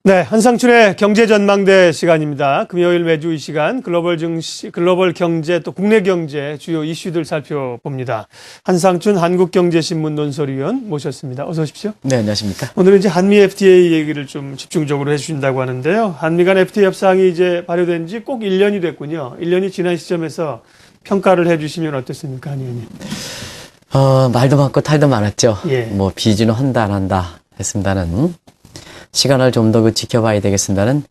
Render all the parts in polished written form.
네, 한상춘의 경제전망대 시간입니다. 금요일 매주 이 시간 글로벌 경제 또 국내 경제 주요 이슈들 살펴봅니다. 한상춘 한국경제신문 논설위원 모셨습니다. 어서 오십시오. 네, 안녕하십니까. 오늘은 이제 한미 FTA 얘기를 좀 집중적으로 해주신다고 하는데요. 한미 간 FTA 협상이 이제 발효된 지 꼭 1년이 됐군요. 1년이 지난 시점에서 평가를 해주시면 어떻습니까, 한 의원님? 말도 많고 탈도 많았죠. 예. 뭐 비준은 한다 안 한다 했습니다는 시간을 좀 더 지켜봐야 되겠습니다는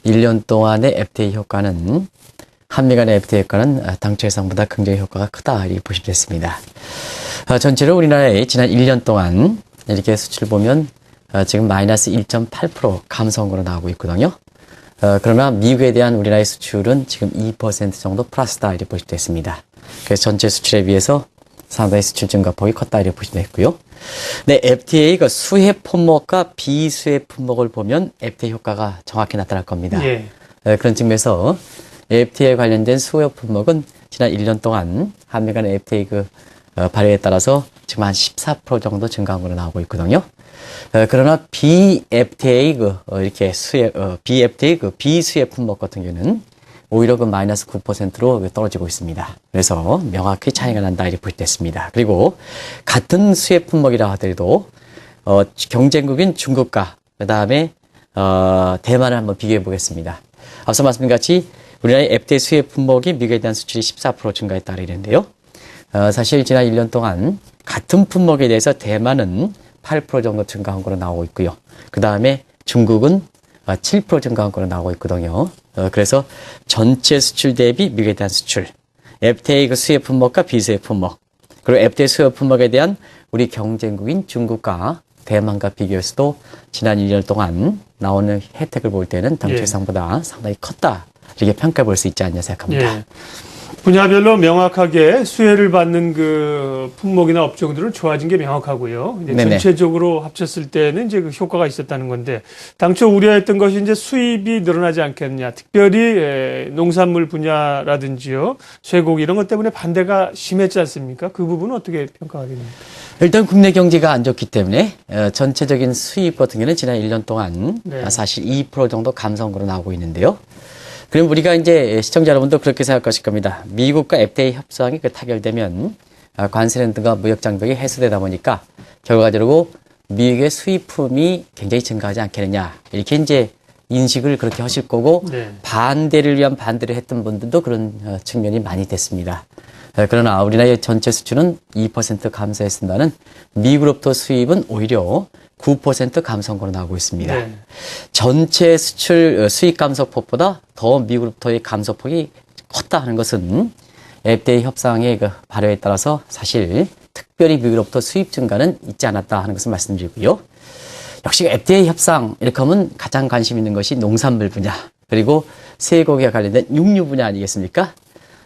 1년 동안의 FTA 효과는 한미 간의 FTA 효과는 당초 예상보다 긍정의 효과가 크다 이렇게 보시면 됐습니다. 전체로 우리나라의 지난 1년 동안 이렇게 수치를 보면 지금 마이너스 1.8% 감소한으로 나오고 있거든요. 그러나 미국에 대한 우리나라의 수출은 지금 2% 정도 플러스다 이렇게 보시면 됐습니다. 그래서 전체 수출에 비해서 상당히 수출 증가폭이 컸다 이렇게 보시면 되고요. 네, FTA가 수혜 품목과 비수혜 품목을 보면 FTA 효과가 정확히 나타날 겁니다. 예. 그런 측면에서 FTA에 관련된 수혜 품목은 지난 1년 동안 한미 간의 FTA 발효에 따라서 지금 한 14% 정도 증가한 걸로 나오고 있거든요. 그러나 BFTA 이렇게 BFTA 비수혜 품목 같은 경우는 오히려 마이너스 9%로 떨어지고 있습니다. 그래서 명확히 차이가 난다 이렇게 볼 때 있습니다. 그리고 같은 수혜 품목이라 하더라도 경쟁국인 중국과 그 다음에 대만을 한번 비교해 보겠습니다. 앞서 말씀드린 같이 우리나라의 FTA 수혜 품목이 미국에 대한 수출이 14% 증가했다 이랬는데요. 사실 지난 1년 동안 같은 품목에 대해서 대만은 8% 정도 증가한 걸로 나오고 있고요. 그 다음에 중국은 7% 증가한 걸로 나오고 있거든요. 그래서 전체 수출 대비 미국에 대한 수출, FTA 수혜 품목과 비수혜 품목, 그리고 FTA 수혜 품목에 대한 우리 경쟁국인 중국과 대만과 비교해서도 지난 1년 동안 나오는 혜택을 볼 때는 당초 예상보다 상당히 컸다. 이렇게 평가해 볼 수 있지 않냐 생각합니다. 예. 분야별로 명확하게 수혜를 받는 그 품목이나 업종들은 좋아진 게 명확하고요. 이제 전체적으로 합쳤을 때는 이제 그 효과가 있었다는 건데, 당초 우려했던 것이 이제 수입이 늘어나지 않겠느냐. 특별히 농산물 분야라든지요, 쇠고기 이런 것 때문에 반대가 심했지 않습니까? 그 부분은 어떻게 평가하겠습니까? 일단 국내 경제가 안 좋기 때문에 전체적인 수입 같은 경우는 지난 1년 동안 사실 2% 정도 감소한 걸로 나오고 있는데요. 그럼 우리가 이제 시청자 여러분도 그렇게 생각하실 겁니다. 미국과 FTA 협상이 타결되면 관세는 등과 무역 장벽이 해소되다 보니까 결과적으로 미국의 수입품이 굉장히 증가하지 않겠느냐. 이렇게 이제 인식을 그렇게 하실 거고 반대를 위한 반대를 했던 분들도 그런 측면이 많이 됐습니다. 그러나 우리나라의 전체 수출은 2% 감소했습니다는 미국으로부터 수입은 오히려 9% 감소한 걸로 나오고 있습니다. 전체 수출 수익 감소폭보다 더 미국으로부터의 감소폭이 컸다 하는 것은 FTA 협상의 발효에 따라서 사실 특별히 미국으로부터 수입 증가는 있지 않았다 하는 것을 말씀드리고요. 역시 FTA 협상 이렇게 하면 가장 관심 있는 것이 농산물 분야 그리고 쇠고기와 관련된 육류 분야 아니겠습니까?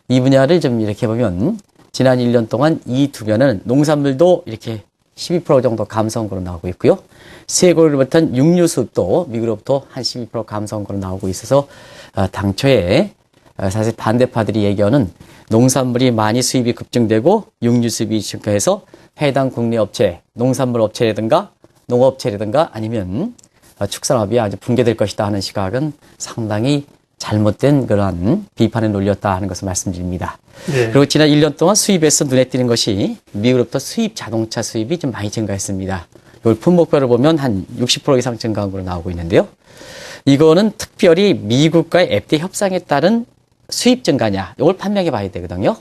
이 분야를 좀 이렇게 보면 지난 1년 동안 이 두 분야는 농산물도 이렇게 12% 정도 감소한 걸로 나오고 있고요. 쇠고기로부터 육류 수입도 미국으로부터 한 12% 감소한 걸로 나오고 있어서 당초에 사실 반대파들이 얘기하는 농산물이 많이 수입이 급증되고 육류 수입이 증가해서 해당 국내 업체, 농산물 업체라든가 농업체라든가 아니면 축산업이 아주 붕괴될 것이다 하는 시각은 상당히 잘못된 그러한 비판의 논리였다 하는 것을 말씀드립니다. 그리고 지난 1년 동안 수입에서 눈에 띄는 것이 미국으로부터 수입 자동차 수입이 좀 많이 증가했습니다. 이걸 품목별로 보면 한 60% 이상 증가한 걸로 나오고 있는데요. 이거는 특별히 미국과의 FTA 협상에 따른 수입 증가냐, 이걸 판명해 봐야 되거든요.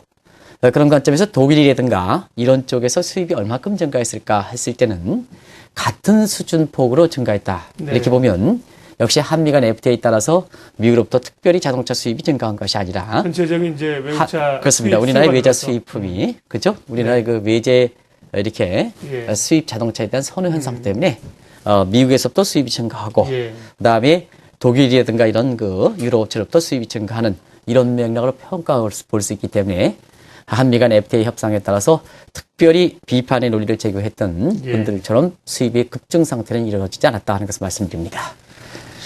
그런 관점에서 독일이라든가 이런 쪽에서 수입이 얼마큼 증가했을까 했을 때는 같은 수준 폭으로 증가했다. 이렇게 보면 역시 한미 간 FTA에 따라서 미국으로부터 특별히 자동차 수입이 증가한 것이 아니라 전체적인 이제 외국차 그렇습니다. 우리나라의 외자 수입품이 그죠? 우리나라의 그 외제 이렇게 수입 자동차에 대한 선호 현상 때문에 미국에서부터 수입이 증가하고 그다음에 독일이라든가 이런 그 유럽 업체로부터 수입이 증가하는 이런 맥락으로 평가할 볼 수 있기 때문에 한미 간 FTA 협상에 따라서 특별히 비판의 논리를 제기했던 분들처럼 수입의 급증 상태는 이루어지지 않았다 하는 것을 말씀드립니다.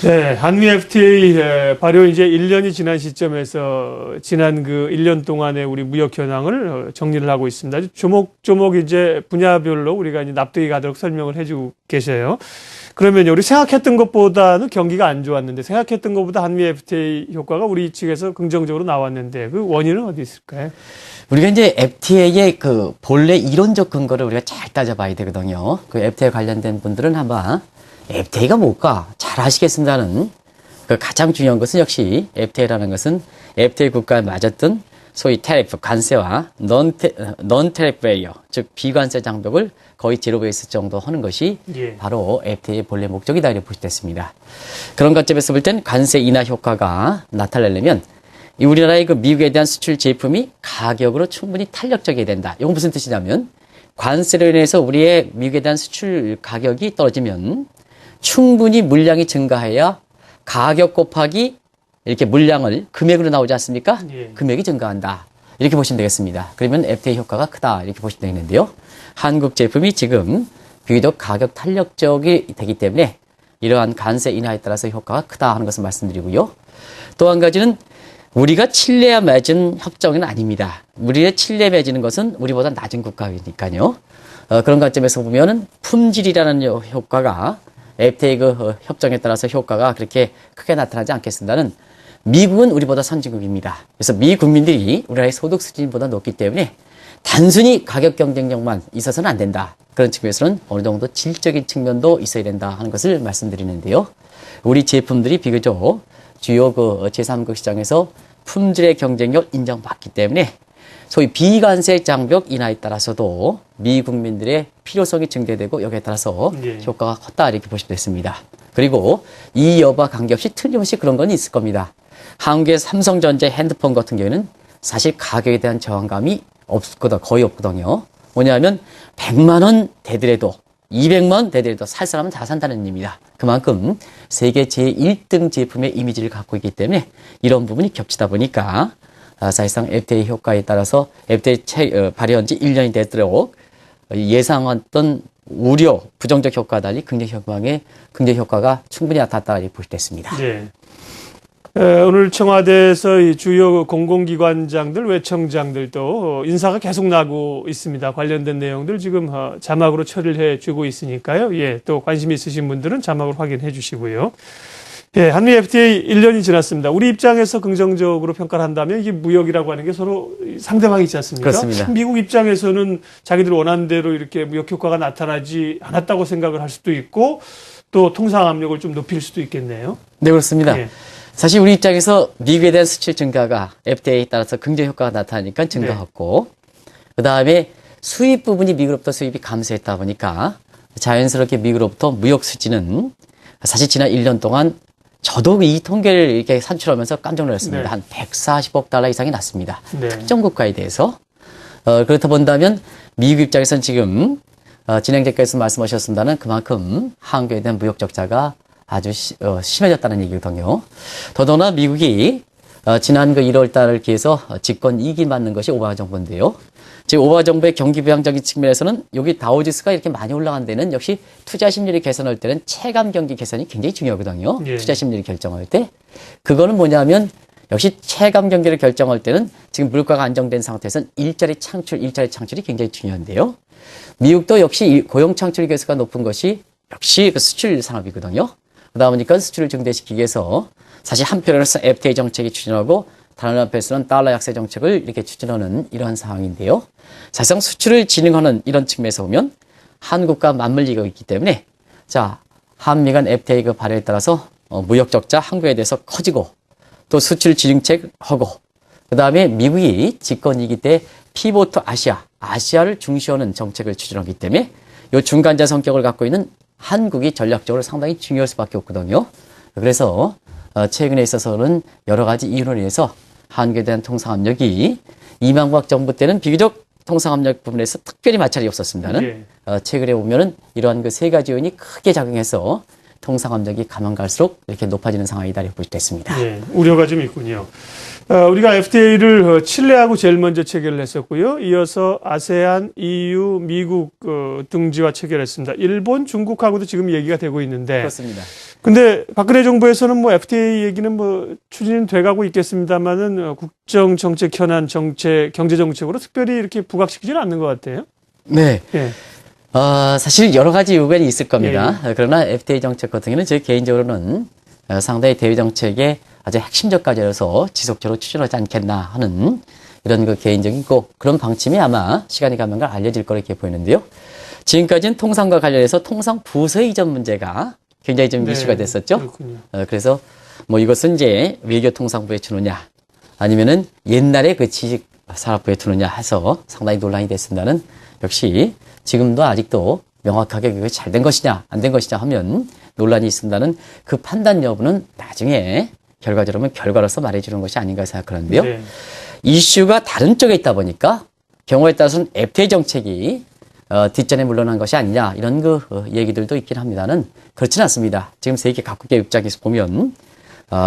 네, 한미 FTA 발효 이제 1년이 지난 시점에서 지난 그 1년 동안의 우리 무역 현황을 정리를 하고 있습니다. 아주 조목조목 이제 분야별로 우리가 이제 납득이 가도록 설명을 해주고 계셔요. 그러면 우리 생각했던 것보다는 경기가 안 좋았는데 생각했던 것보다 한미 FTA 효과가 우리 측에서 긍정적으로 나왔는데 그 원인은 어디 있을까요? 우리가 이제 FTA의 그 본래 이론적 근거를 우리가 잘 따져봐야 되거든요. 그 FTA 관련된 분들은 아마 FTA가 뭘까 잘 아시겠습니다는 그 가장 중요한 것은 역시 FTA라는 것은 FTA 국가에 맞았던 소위 테리프 관세와 non 테리프 베리어 즉 비관세 장벽을 거의 제로 베이스 정도 하는 것이 바로 FTA의 본래 목적이다 이렇게 보시됐습니다. 그런 관점에서 볼 땐 관세 인하 효과가 나타나려면 이 우리나라의 그 미국에 대한 수출 제품이 가격으로 충분히 탄력적이어야 된다. 이건 무슨 뜻이냐면 관세로 인해서 우리의 미국에 대한 수출 가격이 떨어지면 충분히 물량이 증가해야 가격 곱하기 이렇게 물량을 금액으로 나오지 않습니까? 금액이 증가한다. 이렇게 보시면 되겠습니다. 그러면 FTA 효과가 크다. 이렇게 보시면 되겠는데요. 한국 제품이 지금 비교적 가격 탄력적이 되기 때문에 이러한 관세 인하에 따라서 효과가 크다 하는 것을 말씀드리고요. 또 한 가지는 우리가 칠레와 맺은 협정은 아닙니다. 우리의 칠레 맺는 것은 우리보다 낮은 국가이니까요. 그런 관점에서 보면은 품질이라는 효과가 FTA 그 협정에 따라서 효과가 그렇게 크게 나타나지 않겠습니다는 미국은 우리보다 선진국입니다. 그래서 미 국민들이 우리나라의 소득 수준보다 높기 때문에 단순히 가격 경쟁력만 있어서는 안 된다. 그런 측면에서는 어느 정도 질적인 측면도 있어야 된다 하는 것을 말씀드리는데요. 우리 제품들이 비교적 주요 그 제3국 시장에서 품질의 경쟁력 인정받기 때문에 소위 비관세 장벽 인하에 따라서도 미 국민들의 필요성이 증대되고 여기에 따라서 효과가 컸다 이렇게 보시면 됐습니다. 그리고 이 여부와 관계없이 틀림없이 그런 건 있을 겁니다. 한국의 삼성전자 핸드폰 같은 경우에는 사실 가격에 대한 저항감이 거의 없거든요. 뭐냐면 100만 원 되더라도 200만 원 되더라도 살 사람은 다 산다는 의미입니다. 그만큼 세계 제1등 제품의 이미지를 갖고 있기 때문에 이런 부분이 겹치다 보니까 사실상 FTA 효과에 따라서 FTA 발효한 지 1년이 되도록 예상했던 우려, 부정적 효과와 달리 긍정 효과가 충분히 나타났다 이렇게 보시됐습니다. 네. 오늘 청와대에서 이 주요 공공기관장들, 외청장들도 인사가 계속 나고 있습니다. 관련된 내용들 지금 자막으로 처리를 해주고 있으니까요. 예, 또 관심 있으신 분들은 자막으로 확인해 주시고요. 예, 한미 FTA 1년이 지났습니다. 우리 입장에서 긍정적으로 평가를 한다면 이게 무역이라고 하는 게 서로 상대방이 있지 않습니까? 그렇습니다. 미국 입장에서는 자기들 원하는 대로 이렇게 무역 효과가 나타나지 않았다고 생각을 할 수도 있고 또 통상 압력을 좀 높일 수도 있겠네요. 네, 그렇습니다. 예. 사실 우리 입장에서 미국에 대한 수출 증가가 FTA에 따라서 긍정 효과가 나타나니까 증가했고 그 다음에 수입 부분이 미국으로부터 수입이 감소했다 보니까 자연스럽게 미국으로부터 무역 수지는 사실 지난 1년 동안 저도 이 통계를 이렇게 산출하면서 깜짝 놀랐습니다. 네. 한 140억 달러 이상이 났습니다. 네. 특정 국가에 대해서. 그렇다 본다면 미국 입장에서는 지금 진행자께서 말씀하셨습니다는 그만큼 한국에 대한 무역 적자가 아주 심해졌다는 얘기거든요. 더더나 미국이 지난 그 1월 달을 기해서 집권 2기 맞는 것이 오바마 정부인데요. 지금 오바마 정부의 경기 부양적인 측면에서는 여기 다우지수가 이렇게 많이 올라간 데는 역시 투자 심리를 개선할 때는 체감 경기 개선이 굉장히 중요하거든요. 예. 투자 심리를 결정할 때. 그거는 뭐냐면 역시 체감 경기를 결정할 때는 지금 물가가 안정된 상태에서는 일자리 창출이 굉장히 중요한데요. 미국도 역시 고용 창출 개수가 높은 것이 역시 그 수출 산업이거든요. 그러다 보니까 수출을 증대시키기 위해서 사실 한편으로서 FTA 정책이 추진하고 다른 한편에서는 달러 약세 정책을 이렇게 추진하는 이러한 상황인데요. 사실상 수출을 진행하는 이런 측면에서 보면 한국과 맞물리고 있기 때문에 자 한미 간 FTA 그 발효에 따라서 무역 적자 한국에 대해서 커지고 또 수출 진흥책 하고 그 다음에 미국이 집권 2기 때 피보트 아시아를 중시하는 정책을 추진하기 때문에 이 중간자 성격을 갖고 있는 한국이 전략적으로 상당히 중요할 수밖에 없거든요. 그래서 최근에 있어서는 여러 가지 이유로 인해서 한국에 대한 통상 압력이 이명박 정부 때는 비교적 통상 압력 부분에서 특별히 마찰이 없었습니다는 최근에 보면은 이러한 그 세 가지 요인이 크게 작용해서 통상 압력이 가면 갈수록 이렇게 높아지는 상황이다 이렇게 보시됐습니다. 네, 우려가 좀 있군요. 우리가 FTA를 칠레하고 제일 먼저 체결을 했었고요. 이어서 아세안, EU, 미국 등지와 체결했습니다. 일본, 중국하고도 지금 얘기가 되고 있는데. 그렇습니다. 근데 박근혜 정부에서는 뭐 FTA 얘기는 뭐 추진은 돼가고 있겠습니다만은 국정 정책 현안 정책, 경제 정책으로 특별히 이렇게 부각시키지는 않는 것 같아요. 네. 예. 사실 여러 가지 요건이 있을 겁니다. 그러나 FTA 정책 같은 경우는 제 개인적으로는 상당히 대외 정책의 아주 핵심적 과제여서 지속적으로 추진하지 않겠나 하는 이런 그 개인적인 그런 방침이 아마 시간이 가면 알려질 거로 이렇게 보이는데요. 지금까지는 통상과 관련해서 통상 부서 이전 문제가 굉장히 좀 이슈가 됐었죠. 그렇군요. 그래서 뭐 이것은 이제 외교통상부에 주느냐 아니면은 옛날에 그 지식산업부에 두느냐 해서 상당히 논란이 됐습니다는 역시 지금도 아직도 명확하게 그게 잘 된 것이냐 안 된 것이냐 하면 논란이 있습니다는 그 판단 여부는 나중에 결과적으로 결과로서 말해주는 것이 아닌가 생각하는데요. 네. 이슈가 다른 쪽에 있다 보니까 경우에 따라서는 FTA 정책이 뒷전에 물러난 것이 아니냐 이런 얘기들도 있긴 합니다는 그렇지는 않습니다. 지금 세계 각국의 입장에서 보면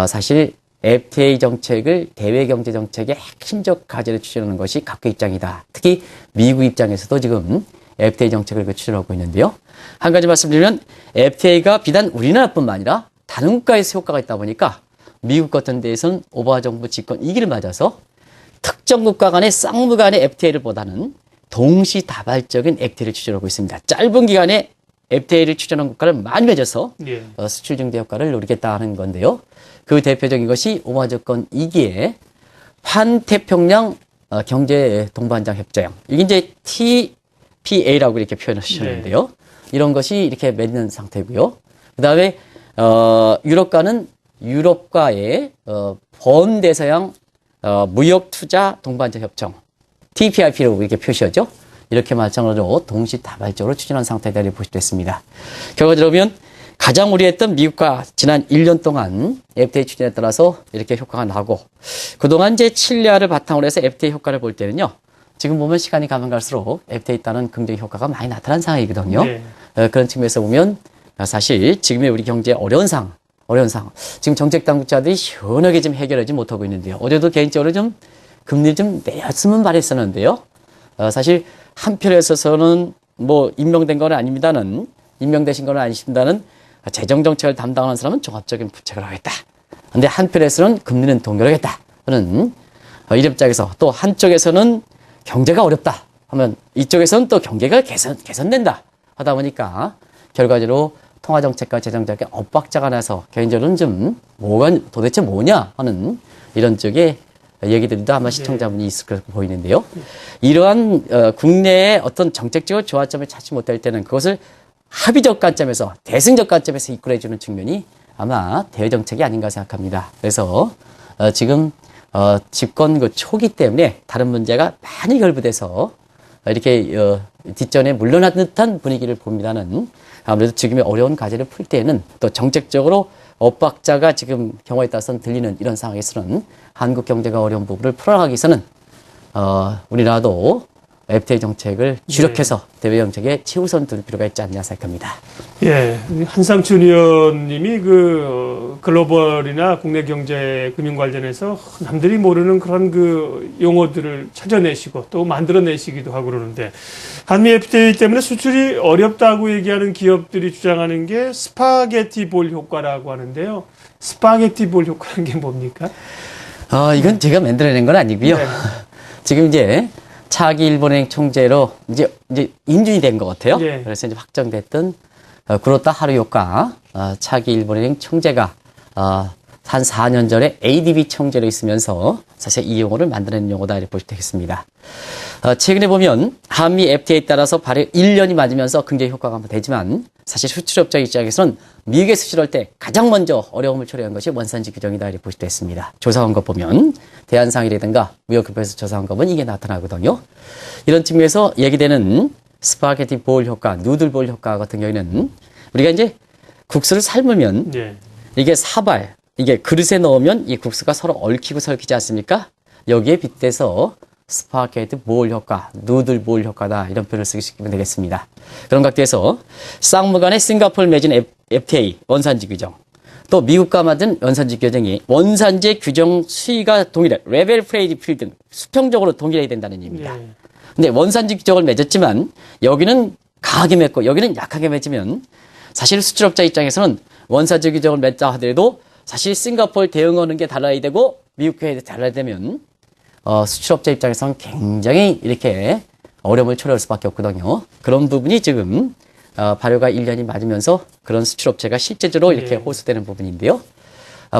사실 FTA 정책을 대외 경제 정책의 핵심적 과제로 추진하는 것이 각국의 입장이다. 특히 미국 입장에서도 지금 FTA 정책을 추진하고 있는데요. 한 가지 말씀드리면 FTA가 비단 우리나라뿐만 아니라 다른 국가에서 효과가 있다 보니까 미국 같은 데에서는 오바마 정부 집권 2기를 맞아서 특정 국가 간의 쌍무 간의 FTA를 보다는 동시다발적인 FTA를 추진하고 있습니다. 짧은 기간에 FTA를 추진한 국가를 많이 맺어서 수출 증대 효과를 노리겠다는 건데요. 그 대표적인 것이 오바마 정권 2기의 환태평양 경제 동반장 협정. 이게 이제 TPA라고 이렇게 표현을 하셨는데요. 이런 것이 이렇게 맺는 상태고요. 그 다음에 유럽과는 유럽과의 번대서양 무역투자 동반자 협정 TPIP라고 이렇게 표시하죠. 이렇게 마찬가지로 동시다발적으로 추진한 상태다 이렇게 보시됐습니다. 결과적으로 보면 가장 우려했던 미국과 지난 1년 동안 FTA 추진에 따라서 이렇게 효과가 나고 그동안 이제 칠레를 바탕으로 해서 FTA 효과를 볼 때는요. 지금 보면 시간이 가면 갈수록 FTA에 따른 긍정 효과가 많이 나타난 상황이거든요. 그런 측면에서 보면 사실 지금의 우리 경제의 어려운 상황. 지금 정책 당국자들이 시원하게 좀 해결하지 못하고 있는데요. 어제도 개인적으로 좀 금리 좀 내렸으면 바랬었는데요. 사실 한편에 있어서는 뭐 임명된 건 아닙니다는 임명되신 건 아니십니다는 재정 정책을 담당하는 사람은 종합적인 부책을 하겠다. 근데 한편에서는 금리는 동결하겠다. 하는 이입장에서 또 한쪽에서는 경제가 어렵다 하면 이쪽에서는 또 경제가 개선된다 하다 보니까 결과적으로 통화정책과 재정정책의 엇박자가 나서 개인적으로는 좀 도대체 뭐냐 하는 이런 쪽의 얘기들도 아마 시청자분이 있을 것으로 보이는데요. 이러한 국내의 어떤 정책적으로 조화점을 찾지 못할 때는 그것을 합의적 관점에서 대승적 관점에서 이끌어주는 측면이 아마 대외정책이 아닌가 생각합니다. 그래서 지금 집권 초기 때문에 다른 문제가 많이 결부돼서 이렇게 뒷전에 물러난 듯한 분위기를 봅니다는 아무래도 지금의 어려운 과제를 풀 때에는 또 정책적으로 엇박자가 지금 경우에 따라서는 들리는 이런 상황에서는 한국 경제가 어려운 부분을 풀어나가기 위해서는 우리나라도 FTA 정책을 주력해서 대외 정책에 최우선 둘 필요가 있지 않냐 생각합니다. 예, 한상춘 의원님이 글로벌이나 국내 경제 금융 관련해서 남들이 모르는 그런 용어들을 찾아내시고 또 만들어내시기도 하고 그러는데 한미 FTA 때문에 수출이 어렵다고 얘기하는 기업들이 주장하는 게 스파게티 볼 효과라고 하는데요. 스파게티 볼 효과는 게 뭡니까? 이건 제가 만들어낸 건 아니고요. 네. 지금 이제 차기 일본은행 총재로 이제 인준이 된 것 같아요. 예. 그래서 이제 확정됐던 구로타 하루오카 차기 일본은행 총재가 한 4년 전에 ADB 총재로 있으면서 사실 이 용어를 만들어낸 용어다 이렇게 보시면 되겠습니다. 최근에 보면 한미 FTA에 따라서 발효 1년이 맞으면서 굉장히 효과가 되지만 사실 수출업자 입장에서는 미국에 수출할 때 가장 먼저 어려움을 초래한 것이 원산지 규정이다 이렇게 보시면 되겠습니다. 조사한 것 보면 대한상이라든가 무역협회에서 조사한 것 보면 이게 나타나거든요. 이런 측면에서 얘기되는 스파게티 볼 효과, 누들 볼 효과 같은 경우에는 우리가 이제 국수를 삶으면 이게 사발, 이게 그릇에 넣으면 이 국수가 서로 얽히고 설키지 않습니까? 여기에 빗대서 스파게티 볼 효과, 누들 볼 효과다 이런 표현을 쓰시면 되겠습니다. 그런 각도에서 쌍무 간의 싱가포르 맺은 FTA 원산지 규정, 또 미국과 만든 원산지 규정이 원산지 규정 수위가 동일해. 레벨 플레이드 필드 수평적으로 동일해야 된다는 얘기입니다. 예. 근데 원산지 규정을 맺었지만 여기는 강하게 맺고 여기는 약하게 맺으면 사실 수출업자 입장에서는 원산지 규정을 맺자 하더라도 사실 싱가포르 대응하는 게 달라야 되고 미국에 달라야 되면 수출업자 입장에서는 굉장히 이렇게 어려움을 초래할 수밖에 없거든요. 그런 부분이 지금 발효가 1년이 맞으면서 그런 수출업체가 실제적으로 이렇게 호소되는 부분인데요.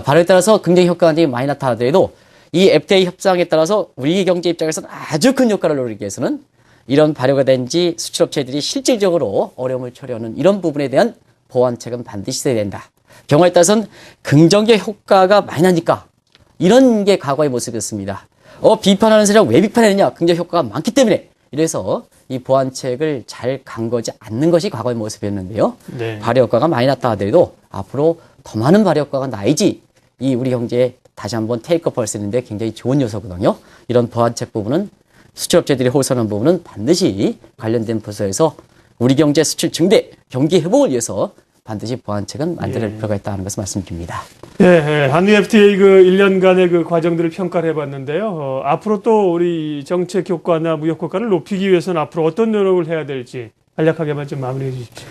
발효에 따라서 굉장히 효과가 많이 나타나더라도 이 FTA 협상에 따라서 우리 경제 입장에서는 아주 큰 효과를 노리기 위해서는 이런 발효가 된 지 수출업체들이 실질적으로 어려움을 초래하는 이런 부분에 대한 보완책은 반드시 있어야 된다. 경우에 따라서는 긍정적 효과가 많이 나니까 이런 게 과거의 모습이었습니다. 비판하는 세력 왜 비판했느냐? 긍정 효과가 많기 때문에. 이래서 이 보완책을 잘 강구하지 않는 것이 과거의 모습이었는데요. 네. 발효 효과가 많이 났다 하더라도 앞으로 더 많은 발효 효과가 나야지 이 우리 경제에 다시 한번 테이크업할 수 있는데 굉장히 좋은 요소거든요. 이런 보완책 부분은 수출업체들이 호소하는 부분은 반드시 관련된 부서에서 우리 경제 수출 증대, 경기 회복을 위해서 반드시 보완책은 만들 필요가 있다는 것을 말씀드립니다. 예, 한미 FTA 그 1년간의 그 과정들을 평가를 해봤는데요. 앞으로 또 우리 정책 효과나 무역 효과를 높이기 위해서는 앞으로 어떤 노력을 해야 될지 간략하게만 좀 마무리해 주십시오.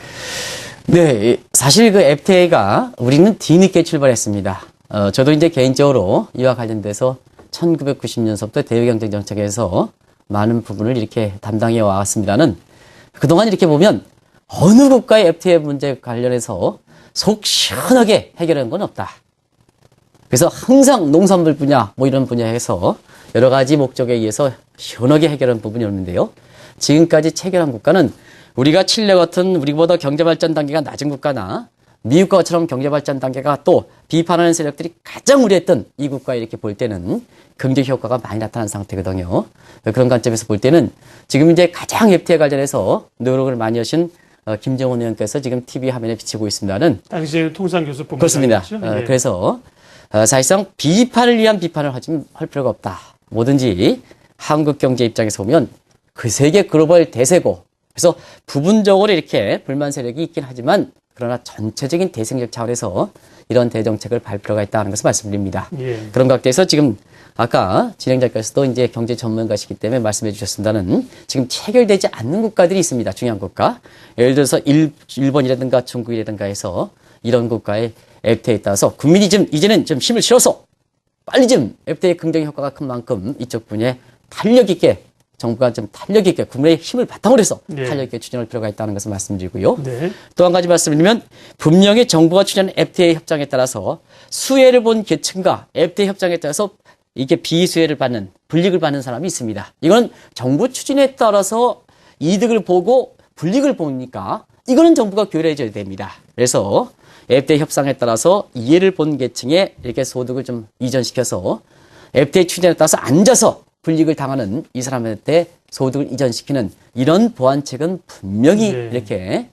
네, 사실 그 FTA가 우리는 뒤늦게 출발했습니다. 저도 이제 개인적으로 이와 관련돼서 1990년서부터 대외경쟁정책에서 많은 부분을 이렇게 담당해 왔습니다는 그동안 이렇게 보면 어느 국가의 FTA 문제 관련해서 속 시원하게 해결한 건 없다. 그래서 항상 농산물 분야, 뭐 이런 분야에서 여러 가지 목적에 의해서 시원하게 해결한 부분이 없는데요. 지금까지 체결한 국가는 우리가 칠레 같은 우리보다 경제발전 단계가 낮은 국가나 미국과처럼 경제발전 단계가 또 비판하는 세력들이 가장 우려했던 이 국가 이렇게 볼 때는 긍정 효과가 많이 나타난 상태거든요. 그런 관점에서 볼 때는 지금 이제 가장 FTA 관련해서 노력을 많이 하신 김정은 의원께서 지금 TV 화면에 비치고 있습니다는 당시 통상교섭본부 그렇습니다. 그래서 사실상 비판을 위한 비판을 할 필요가 없다. 뭐든지 한국 경제 입장에서 보면 그 세계 글로벌 대세고 그래서 부분적으로 이렇게 불만 세력이 있긴 하지만 그러나 전체적인 대승적 차원에서 이런 대정책을 발 필요가 있다는 것을 말씀드립니다. 예. 그런 각도에서 지금 아까 진행자께서도 이제 경제 전문가시기 때문에 말씀해 주셨습니다는 지금 체결되지 않는 국가들이 있습니다. 중요한 국가. 예를 들어서 일본이라든가 중국이라든가 해서 이런 국가의 FTA에 따라서 국민이 좀 이제는 좀 힘을 실어서 빨리 좀 FTA 긍정 효과가 큰 만큼 이쪽 분야에 탄력 있게 정부가 좀 탄력 있게 국민의 힘을 바탕으로 해서 탄력 있게 추진할 필요가 있다는 것을 말씀드리고요. 네. 또 한 가지 말씀드리면 분명히 정부가 추진하는 FTA 협정에 따라서 수혜를 본 계층과 FTA 협정에 따라서 이게 비수혜를 받는 불이익을 받는 사람이 있습니다. 이건 정부 추진에 따라서 이득을 보고 불이익을 보니까 이거는 정부가 교류해줘야 됩니다. 그래서 FTA 협상에 따라서 이해를 본 계층에 이렇게 소득을 좀 이전시켜서 FTA 추진에 따라서 앉아서 불이익을 당하는 이 사람한테 소득을 이전시키는 이런 보완책은 분명히 이렇게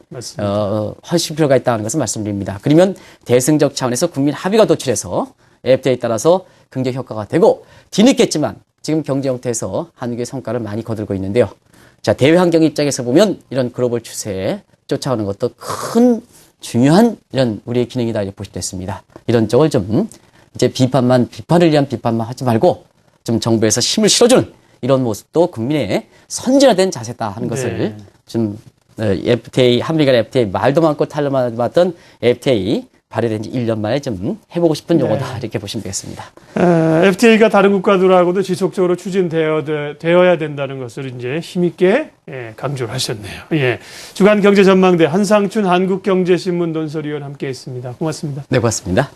하실 필요가 있다는 것을 말씀드립니다. 그러면 대승적 차원에서 국민 합의가 도출해서 FTA에 따라서 긍정 효과가 되고 뒤늦겠지만 지금 경제 형태에서 한국의 성과를 많이 거들고 있는데요. 자, 대외 환경 입장에서 보면 이런 글로벌 추세에 쫓아오는 것도 큰 중요한 이런 우리의 기능이다 이렇게 보시됐습니다. 이런 쪽을 좀 이제 비판을 위한 비판만 하지 말고 좀 정부에서 힘을 실어주는 이런 모습도 국민의 선진화된 자세다 하는 것을 좀 FTA, 한미 간의 FTA 말도 많고 탈로만 봤던 FTA 발효된 지 1년 만에 좀 해보고 싶은 용어다 이렇게 보시면 되겠습니다. FTA가 다른 국가들하고도 지속적으로 추진되어야 된다는 것을 이제 힘있게 강조를 하셨네요. 예. 주간 경제전망대 한상춘 한국경제신문 논설위원 함께했습니다. 고맙습니다. 네, 고맙습니다.